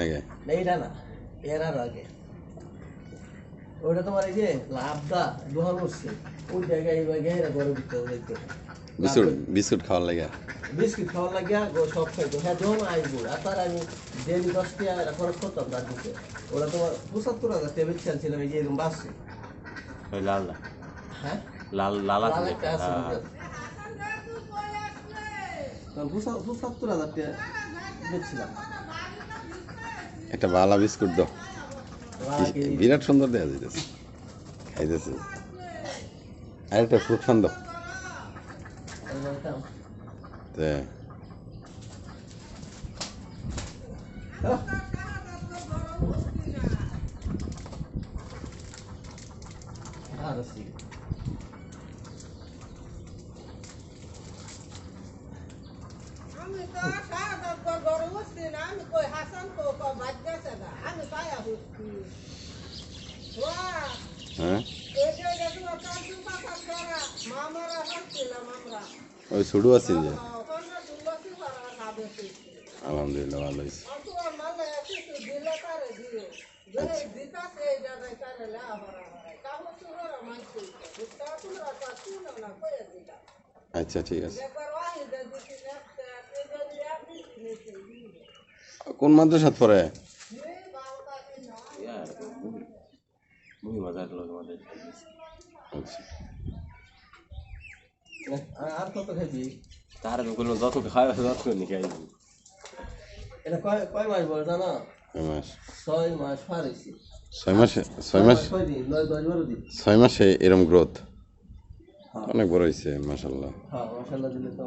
আগে এইটা না, এর আর আগে ওটা তোমার এই যে লাভটা দোহান উঠছে ওই জায়গায় এই জায়গায় ঘরে ভিতরে দেখতে বিস্কুট বিস্কুট খাওয়ার লাগে বিস্কিট খাওয়ার লাগিয়া সব খাইতো হ্যাঁ যখন আসবো আর তার আমি ডেলি 10 টাকা খরচ করতাম তার দিতে ওরা তোমার 75,000 টেবিল ছিলাম এই যে এরকম বাসছে ওই লালটা হ্যাঁ লাল লাল লাল আছে একটা আছে তখন 75,000 টাকা বেচছিলাম একটা বালা বিস্কুট দাও বিরাট সুন্দর দেওয়া যাইতেছে খাইতেছে আর একটা ফ্রুট ফান দাও তে আমি তো সারা গরু উঠছি না আমি কই হাসান তো বাদ গেছে না আমি পায়া উঠছি হ্যাঁ এই যে তোমার কাজু পাতা করা মামারা হচ্ছিলাম আমরা ওই ছুডু আছে যে কন্যা দুলসি করা খাবে আলহামদুলিল্লাহ ভালো হয়েছে অত মালে কিছু দিলে তারে দিও যে দিতাছে এই জায়গায় তারে লা হরা কাহু সুরা মানছি দিতা সুরা পাছু না কইয়া দিতা আচ্ছা ঠিক আছে একবার ওয়াহিদা দিছি নেক্সট এই যে আপনি নিতে কোন মাদ্রাসাত পড়ে মুই বাজার লোক আমাদের আচ্ছা আর কত খাইবি তার কোনো যত খায় যত নি খাই এটা কয় কয় মাস বয়স জানো 6 মাস 6 মাস পার হইছে 6 মাসে 6 মাস 6 দিন 9 10 12 দিন 6 মাসে এরম গ্রোথ অনেক বড় হয়েছে মাশাআল্লাহ হ্যাঁ মাশাআল্লাহ দিলে তো